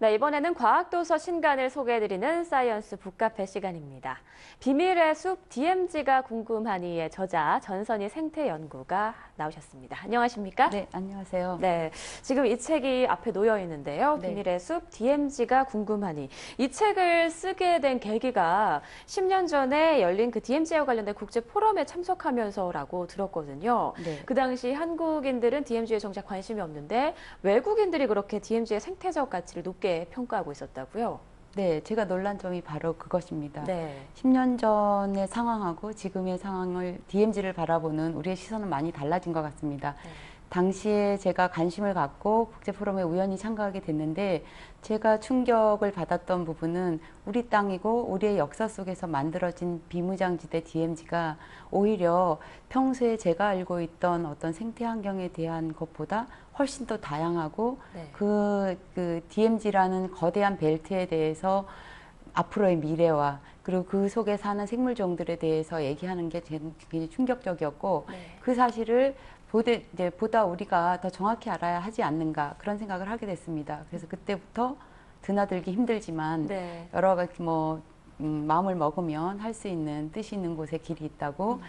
네, 이번에는 과학도서 신간을 소개해드리는 사이언스 북카페 시간입니다. 비밀의 숲 DMZ가 궁금하니의 저자 전선희 생태연구가 나오셨습니다. 안녕하십니까? 네, 안녕하세요. 네, 지금 이 책이 앞에 놓여 있는데요. 네. 비밀의 숲 DMZ가 궁금하니. 이 책을 쓰게 된 계기가 10년 전에 열린 그 DMZ와 관련된 국제 포럼에 참석하면서라고 들었거든요. 네. 그 당시 한국인들은 DMZ에 정작 관심이 없는데 외국인들이 그렇게 DMZ의 생태적 가치를 높게 평가하고 있었다고요? 네, 제가 놀란 점이 바로 그것입니다. 네. 10년 전의 상황하고 지금의 상황을 DMZ를 바라보는 우리의 시선은 많이 달라진 것 같습니다. 네. 당시에 제가 관심을 갖고 국제 포럼에 우연히 참가하게 됐는데 제가 충격을 받았던 부분은 우리 땅이고 우리의 역사 속에서 만들어진 비무장지대 DMZ가 오히려 평소에 제가 알고 있던 어떤 생태 환경에 대한 것보다 훨씬 더 다양하고 네. 그 DMZ라는 거대한 벨트에 대해서 앞으로의 미래와 그리고 그 속에 사는 생물종들에 대해서 얘기하는 게 굉장히 충격적이었고 네. 그 사실을 보다 우리가 더 정확히 알아야 하지 않는가 그런 생각을 하게 됐습니다. 그래서 그때부터 드나들기 힘들지만 네. 여러 가지 마음을 먹으면 할 수 있는 뜻이 있는 곳에 길이 있다고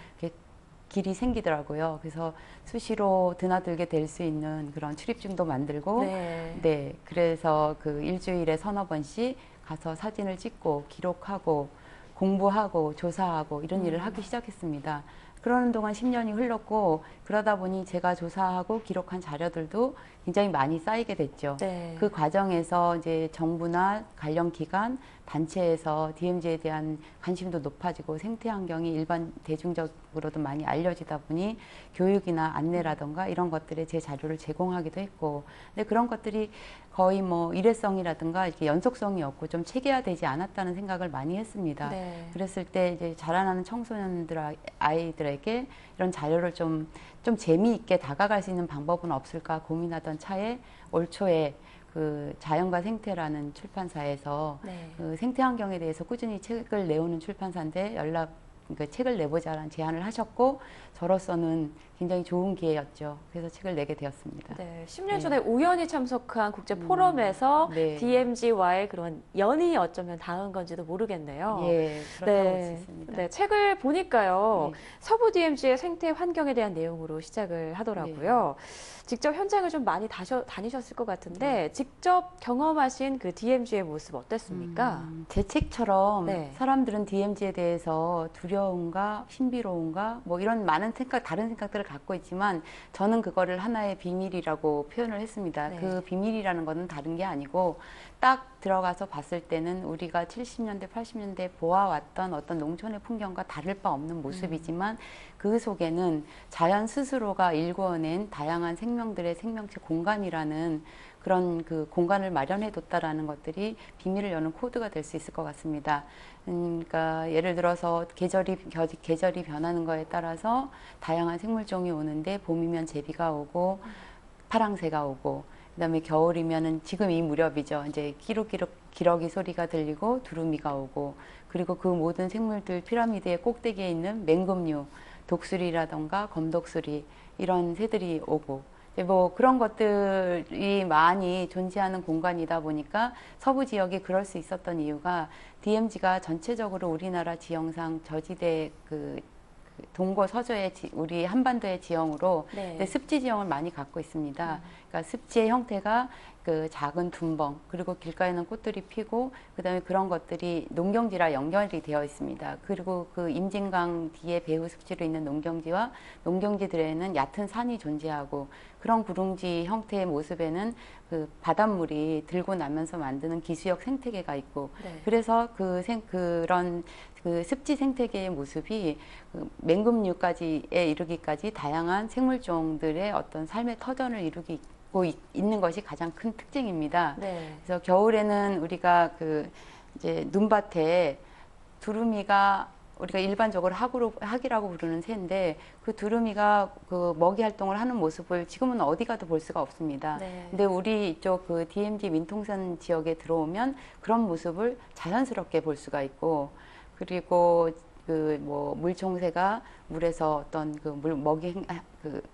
길이 생기더라고요. 그래서 수시로 드나들게 될 수 있는 그런 출입증도 만들고 네. 그래서 그 일주일에 서너 번씩 가서 사진을 찍고 기록하고 공부하고 조사하고 이런 일을 하기 시작했습니다. 그러는 동안 10년이 흘렀고 그러다 보니 제가 조사하고 기록한 자료들도 굉장히 많이 쌓이게 됐죠. 네. 그 과정에서 이제 정부나 관련 기관, 단체에서 DMZ에 대한 관심도 높아지고 생태 환경이 일반 대중적으로도 많이 알려지다 보니 교육이나 안내라던가 이런 것들에 제 자료를 제공하기도 했고, 근데 그런 것들이 거의 뭐 일회성이라든가 이렇게 연속성이 없고 좀 체계화되지 않았다는 생각을 많이 했습니다. 네. 그랬을 때 이제 자라나는 아이들에게 이런 자료를 좀 재미있게 다가갈 수 있는 방법은 없을까 고민하던 차에 올 초에 그 자연과 생태라는 출판사에서 네. 그 생태 환경에 대해서 꾸준히 책을 내오는 출판사인데 책을 내보자라는 제안을 하셨고 저로서는 굉장히 좋은 기회였죠. 그래서 책을 내게 되었습니다. 네, 10년 전에 우연히 참석한 국제 포럼에서 네. DMZ와의 그런 연이 어쩌면 닿은 건지도 모르겠네요. 예, 그렇다고 볼 수 있습니다. 네, 책을 보니까요. 네. 서부 DMZ의 생태 환경에 대한 내용으로 시작을 하더라고요. 직접 현장을 좀 많이 다니셨을 것 같은데 직접 경험하신 그 DMZ의 모습 어땠습니까? 제 책처럼 네. 사람들은 DMZ에 대해서 두려움과 신비로움과 뭐 이런 많은 다른 생각들을 갖고 있지만 저는 그거를 하나의 비밀이라고 표현을 했습니다. 네. 그 비밀이라는 것은 다른 게 아니고 딱 들어가서 봤을 때는 우리가 70년대, 80년대 보아왔던 어떤 농촌의 풍경과 다를 바 없는 모습이지만 그 속에는 자연 스스로가 일궈낸 다양한 생명들의 생명체 공간이라는 그런 그 공간을 마련해 뒀다라는 것들이 비밀을 여는 코드가 될 수 있을 것 같습니다. 그러니까 예를 들어서 계절이 변하는 거에 따라서 다양한 생물종이 오는데 봄이면 제비가 오고 파랑새가 오고 그다음에 겨울이면은 지금 이 무렵이죠. 이제 끼룩끼룩 기러기 소리가 들리고 두루미가 오고 그리고 그 모든 생물들 피라미드의 꼭대기에 있는 맹금류, 독수리라던가 검독수리 이런 새들이 오고 뭐 그런 것들이 많이 존재하는 공간이다 보니까 서부 지역이 그럴 수 있었던 이유가 DMZ가 전체적으로 우리나라 지형상 저지대 동고 서저의 우리 한반도의 지형으로 네. 습지 지형을 많이 갖고 있습니다. 그러니까 습지의 형태가 그 작은 둔벙 그리고 길가에는 꽃들이 피고 그다음에 그런 것들이 농경지라 연결이 되어 있습니다. 그리고 그 임진강 뒤에 배후 습지로 있는 농경지와 농경지들에는 얕은 산이 존재하고 그런 구릉지 형태의 모습에는 그 바닷물이 들고 나면서 만드는 기수역 생태계가 있고 네. 그래서 그런 그 습지 생태계의 모습이 그 맹금류까지에 이르기까지 다양한 생물종들의 어떤 삶의 터전을 이루고 있는 것이 가장 큰 특징입니다. 네. 그래서 겨울에는 우리가 이제 눈밭에 두루미가 우리가 일반적으로 학이라고 부르는 새인데 그 두루미가 그 먹이 활동을 하는 모습을 지금은 어디 가도 볼 수가 없습니다. 네. 근데 우리 이쪽 그 DMZ 민통선 지역에 들어오면 그런 모습을 자연스럽게 볼 수가 있고 그리고 그 뭐 물총새가 물에서 어떤 그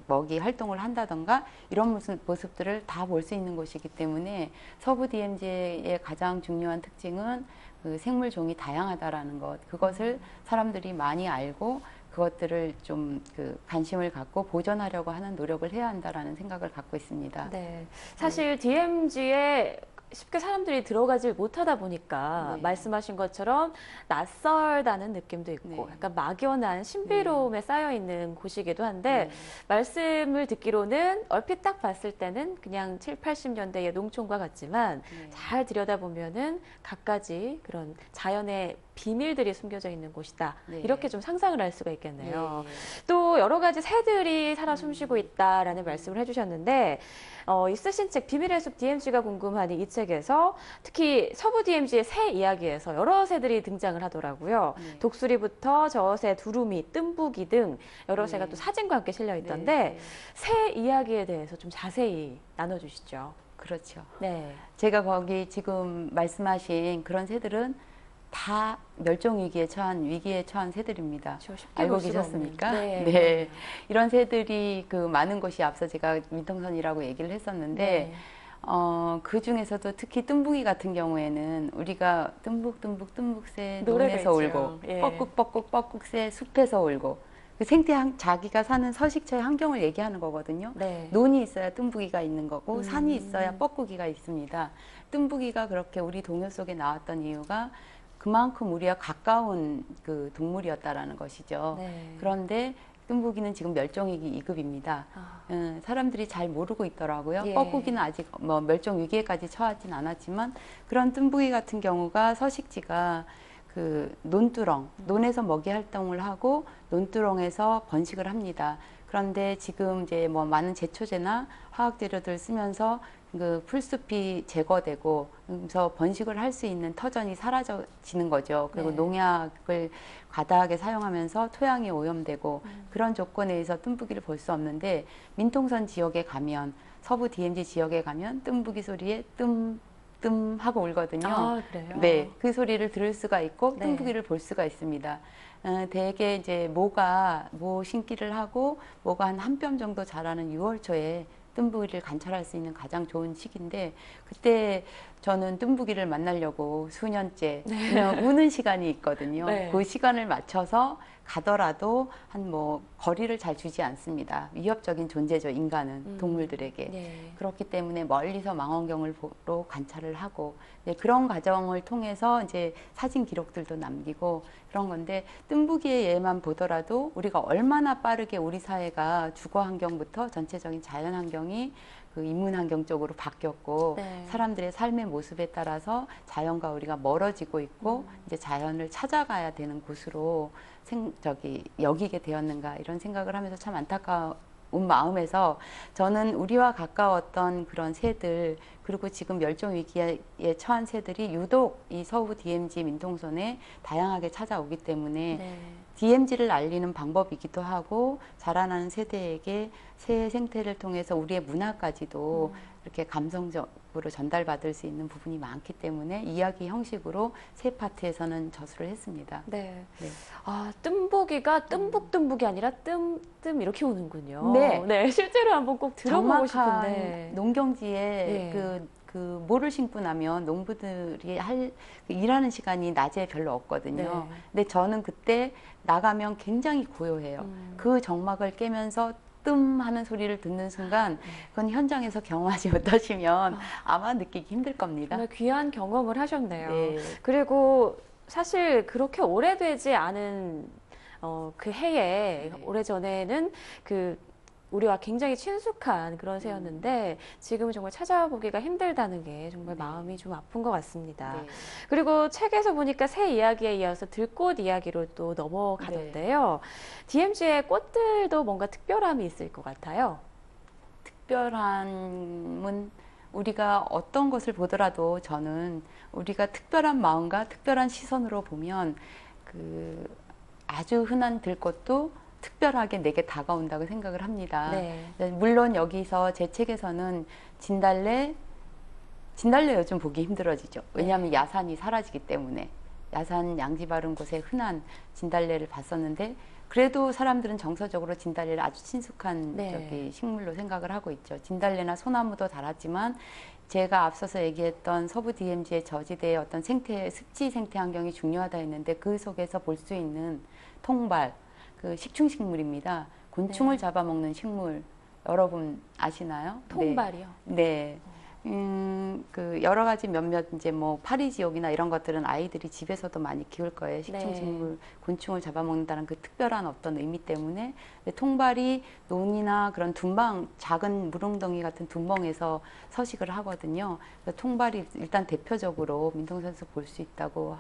먹이 활동을 한다던가 이런 모습들을 다 볼 수 있는 곳이기 때문에 서부 DMZ의 가장 중요한 특징은 그 생물 종이 다양하다라는 것, 그것을 사람들이 많이 알고 그것들을 좀 그 관심을 갖고 보존하려고 하는 노력을 해야 한다라는 생각을 갖고 있습니다. 네. 사실 DMZ에 쉽게 사람들이 들어가질 못하다 보니까 네. 말씀하신 것처럼 낯설다는 느낌도 있고 네. 약간 막연한 신비로움에 쌓여 있는 곳이기도 한데 말씀을 듣기로는 얼핏 딱 봤을 때는 그냥 7, 80년대의 농촌과 같지만 네. 잘 들여다보면은 갖가지 그런 자연의 비밀들이 숨겨져 있는 곳이다. 네. 이렇게 좀 상상을 할 수가 있겠네요. 네. 또 여러 가지 새들이 살아 숨쉬고 있다라는 말씀을 해주셨는데 있으신 책 비밀의 숲 DMZ가 궁금하니 이 책에서 특히 서부 DMZ의 새 이야기에서 여러 새들이 등장을 하더라고요. 네. 독수리부터 저새, 두루미, 뜸부기 등 여러 새가 네. 또 사진과 함께 실려 있던데 네. 새 이야기에 대해서 좀 자세히 나눠주시죠. 그렇죠. 네. 제가 거기 지금 말씀하신 그런 새들은 다 멸종위기에 처한 새들입니다. 쉽게 알고 볼 수가 계셨습니까? 없는. 네. 이런 새들이 그 많은 곳이 앞서 제가 민통선이라고 얘기를 했었는데 네. 그 중에서도 특히 뜸부기 같은 경우에는 우리가 뜸북새 노래가 논에서 있죠. 울고 예. 뻐꾹새 숲에서 울고 그 자기가 사는 서식처의 환경을 얘기하는 거거든요. 네. 논이 있어야 뜸부기가 있는 거고 산이 있어야 뻐꾸기가 있습니다. 뜸부기가 그렇게 우리 동요 속에 나왔던 이유가 그만큼 우리와 가까운 그 동물이었다라는 것이죠. 네. 그런데 뜸부기는 지금 멸종위기 2급입니다. 사람들이 잘 모르고 있더라고요. 예. 뻐꾸기는 아직 뭐 멸종 위기에까지 처하진 않았지만 그런 뜸부기 같은 경우가 서식지가 그 논에서 먹이 활동을 하고 논두렁에서 번식을 합니다. 그런데 지금 이제 뭐 많은 제초제나 화학 재료들 쓰면서 그 풀숲이 제거되고 그래서 번식을 할 수 있는 터전이 사라지는 거죠. 그리고 네. 농약을 과다하게 사용하면서 토양이 오염되고 그런 조건에 의해서 뜸부기를 볼 수 없는데 민통선 지역에 가면 서부 DMZ 지역에 가면 뜸부기 소리에 뜸 하고 울거든요. 아, 그래요? 네, 그 소리를 들을 수가 있고 네. 뜸부기를 볼 수가 있습니다. 대개 이제 모 신기를 하고 모가 한 뼘 정도 자라는 6월 초에 뜸부기를 관찰할 수 있는 가장 좋은 시기인데 그때 저는 뜸부기를 만나려고 수년째 그냥 우는 시간이 있거든요. 네. 그 시간을 맞춰서 가더라도 한 뭐 거리를 잘 주지 않습니다. 위협적인 존재죠, 인간은 동물들에게. 네. 그렇기 때문에 멀리서 망원경을 보러 관찰을 하고 그런 과정을 통해서 이제 사진 기록들도 남기고 그런 건데 뜸부기의 예만 보더라도 우리가 얼마나 빠르게 우리 사회가 주거 환경부터 전체적인 자연 환경이 그 인문 환경 쪽으로 바뀌었고 네. 사람들의 삶의 모습에 따라서 자연과 우리가 멀어지고 있고 이제 자연을 찾아가야 되는 곳으로 여기게 되었는가 이런 생각을 하면서 참 안타까운 마음에서 저는 우리와 가까웠던 그런 새들 그리고 지금 멸종 위기에 처한 새들이 유독 이 서부 DMZ 민통선에 다양하게 찾아오기 때문에 네. DMZ를 알리는 방법이기도 하고 자라나는 세대에게 새 생태를 통해서 우리의 문화까지도 이렇게 감성적으로 전달받을 수 있는 부분이 많기 때문에 이야기 형식으로 새 파트에서는 저술을 했습니다. 네. 네. 아, 뜸부기가 뜸북 아니라 뜸 이렇게 우는군요. 네. 네. 실제로 한번 꼭 들어보고 정확한 싶은데. 농경지에 예. 그 모를 심고 나면 농부들이 일하는 시간이 낮에 별로 없거든요. 네. 근데 저는 그때 나가면 굉장히 고요해요. 그 정막을 깨면서 뜸 하는 소리를 듣는 순간 그건 현장에서 경험하지 못하시면 아마 느끼기 힘들 겁니다. 정말 귀한 경험을 하셨네요. 네. 그리고 사실 그렇게 오래되지 않은 그 해에 네. 오래전에는 그 우리와 굉장히 친숙한 그런 새였는데 지금은 정말 찾아보기가 힘들다는 게 정말 마음이 좀 아픈 것 같습니다. 네. 그리고 책에서 보니까 새 이야기에 이어서 들꽃 이야기로 또 넘어가던데요. DMZ의 꽃들도 뭔가 특별함이 있을 것 같아요. 특별함은 우리가 어떤 것을 보더라도 저는 우리가 특별한 마음과 특별한 시선으로 보면 그 아주 흔한 들꽃도 특별하게 내게 다가온다고 생각을 합니다. 네. 물론 여기서 제 책에서는 진달래 요즘 보기 힘들어지죠. 왜냐하면 야산이 사라지기 때문에 야산 양지 바른 곳에 흔한 진달래를 봤었는데 그래도 사람들은 정서적으로 진달래를 아주 친숙한 네. 저기 식물로 생각을 하고 있죠. 진달래나 소나무도 달았지만 제가 앞서서 얘기했던 서부 DMZ의 저지대의 어떤 생태, 습지 생태 환경이 중요하다 했는데 그 속에서 볼 수 있는 통발, 그 식충식물입니다. 곤충을 네. 잡아먹는 식물 여러분 아시나요? 통발이요. 네. 그 여러 가지 몇몇 이제 뭐 파리지옥이나 이런 것들은 아이들이 집에서도 많이 키울 거예요. 식충식물, 네. 곤충을 잡아먹는다는 그 특별한 어떤 의미 때문에. 근데 통발이 논이나 그런 둔방, 작은 물웅덩이 같은 둔벙에서 서식을 하거든요. 그래서 통발이 일단 대표적으로 민통선에서 볼 수 있다고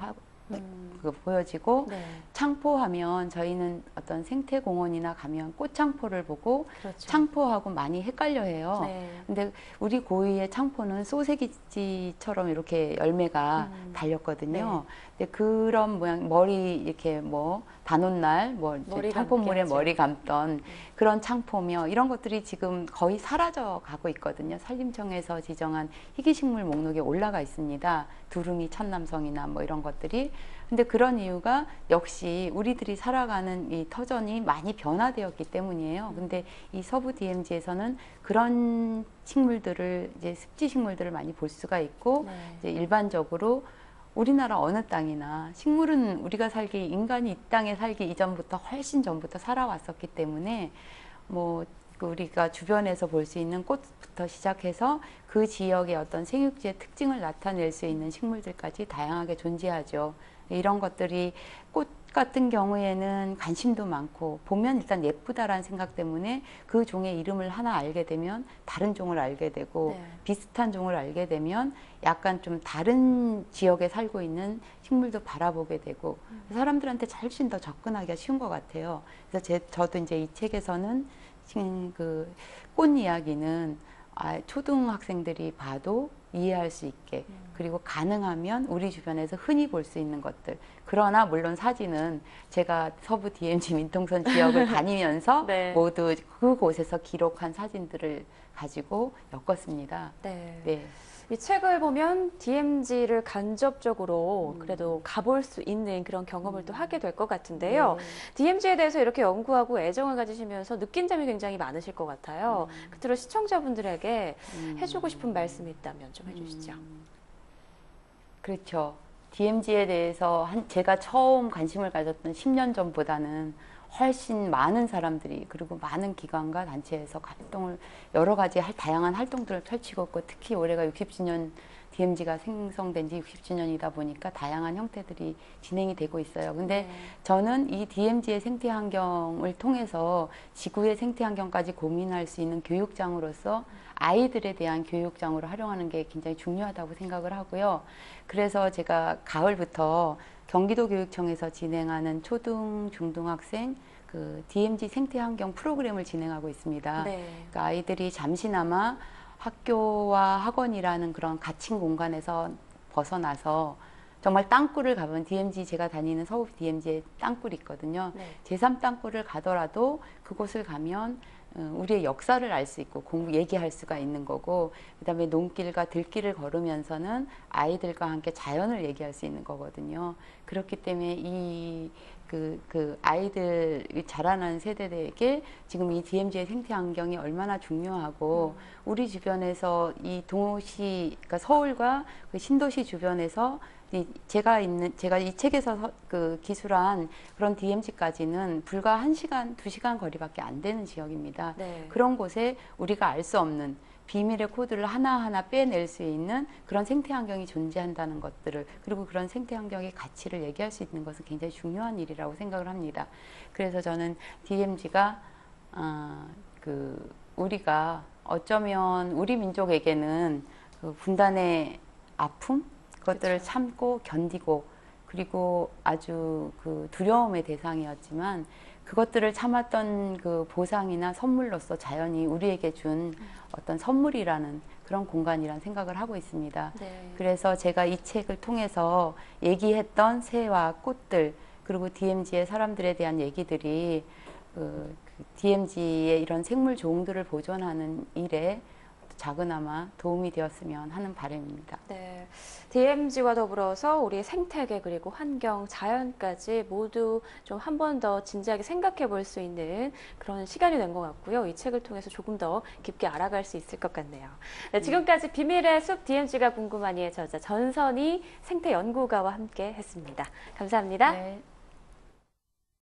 그 보여지고 네. 창포하면 저희는 어떤 생태공원이나 가면 꽃창포를 보고 그렇죠. 창포하고 많이 헷갈려 해요. 네. 근데 우리 고유의 창포는 소세지처럼 이렇게 열매가 달렸거든요. 근데 그런 모양, 머리 이렇게 뭐 단오날, 뭐 머리 창포물에 감게 머리 하죠. 감던 그런 창포며 이런 것들이 지금 거의 사라져 가고 있거든요. 산림청에서 지정한 희귀식물 목록에 올라가 있습니다. 두루미, 천남성이나 뭐 이런 것들이. 근데 그런 이유가 역시 우리들이 살아가는 이 터전이 많이 변화되었기 때문이에요. 근데 이 서부 DMZ에서는 그런 식물들을 이제 습지 식물들을 많이 볼 수가 있고 네. 이제 일반적으로 우리나라 어느 땅이나 식물은 우리가 살기 인간이 이 땅에 살기 이전부터 훨씬 전부터 살아왔었기 때문에 뭐 우리가 주변에서 볼 수 있는 꽃부터 시작해서 그 지역의 어떤 생육지의 특징을 나타낼 수 있는 식물들까지 다양하게 존재하죠. 이런 것들이 꽃 같은 경우에는 관심도 많고 보면 일단 예쁘다라는 생각 때문에 그 종의 이름을 하나 알게 되면 다른 종을 알게 되고 네. 비슷한 종을 알게 되면 약간 좀 다른 지역에 살고 있는 식물도 바라보게 되고 사람들한테 훨씬 더 접근하기가 쉬운 것 같아요. 그래서 저도 이제 이 책에서는 그 꽃 이야기는 초등학생들이 봐도 이해할 수 있게 그리고 가능하면 우리 주변에서 흔히 볼 수 있는 것들. 그러나 물론 사진은 제가 서부 DMZ 민통선 지역을 다니면서 네. 모두 그곳에서 기록한 사진들을 가지고 엮었습니다. 네. 네. 이 책을 보면 DMZ를 간접적으로 그래도 가볼 수 있는 그런 경험을 또 하게 될 것 같은데요. 네. DMZ에 대해서 이렇게 연구하고 애정을 가지시면서 느낀 점이 굉장히 많으실 것 같아요. 끝으로 시청자분들에게 해주고 싶은 말씀이 있다면 좀 해주시죠. 그렇죠. DMZ에 대해서 제가 처음 관심을 가졌던 10년 전보다는 훨씬 많은 사람들이 그리고 많은 기관과 단체에서 활동을 여러 가지 다양한 활동들을 펼치고 있고 특히 올해가 60주년 DMZ가 생성된 지 60주년이다 보니까 다양한 형태들이 진행이 되고 있어요. 근데 저는 이 DMZ의 생태 환경을 통해서 지구의 생태 환경까지 고민할 수 있는 교육장으로서 아이들에 대한 교육장으로 활용하는 게 굉장히 중요하다고 생각을 하고요. 그래서 제가 가을부터 경기도교육청에서 진행하는 초등, 중등학생 그 DMZ 생태 환경 프로그램을 진행하고 있습니다. 네. 그러니까 아이들이 잠시나마 학교와 학원이라는 그런 갇힌 공간에서 벗어나서 정말 땅굴을 가면 DMZ 제가 다니는 서울 DMZ에 땅굴이 있거든요. 네. 제3 땅굴을 가더라도 그곳을 가면 우리의 역사를 알 수 있고 얘기할 수가 있는 거고 그다음에 논길과 들길을 걸으면서는 아이들과 함께 자연을 얘기할 수 있는 거거든요. 그렇기 때문에 그 아이들이 자라나는 세대들에게 지금 이 DMZ의 생태 환경이 얼마나 중요하고 우리 주변에서 이 도시, 그러니까 서울과 그 신도시 주변에서 제가 이 책에서 그 기술한 그런 DMZ까지는 불과 1시간, 2시간 거리밖에 안 되는 지역입니다. 네. 그런 곳에 우리가 알 수 없는 비밀의 코드를 하나하나 빼낼 수 있는 그런 생태 환경이 존재한다는 것들을 그리고 그런 생태 환경의 가치를 얘기할 수 있는 것은 굉장히 중요한 일이라고 생각을 합니다. 그래서 저는 DMZ가 우리가 어쩌면 우리 민족에게는 그 분단의 아픔 그것들을 참고 견디고 그리고 아주 그 두려움의 대상이었지만 그것들을 참았던 그 보상이나 선물로서 자연이 우리에게 준 어떤 선물이라는 그런 공간이라는 생각을 하고 있습니다. 네. 그래서 제가 이 책을 통해서 얘기했던 새와 꽃들 그리고 DMZ의 사람들에 대한 얘기들이 DMZ의 이런 생물 종들을 보존하는 일에 작은아마 도움이 되었으면 하는 바람입니다. 네, DMZ와 더불어서 우리 생태계 그리고 환경, 자연까지 모두 좀 한 번 더 진지하게 생각해 볼 수 있는 그런 시간이 된 것 같고요. 이 책을 통해서 조금 더 깊게 알아갈 수 있을 것 같네요. 네, 지금까지 비밀의 숲 DMZ가 궁금하니의 저자 전선희 생태연구가와 함께 했습니다. 감사합니다. 네.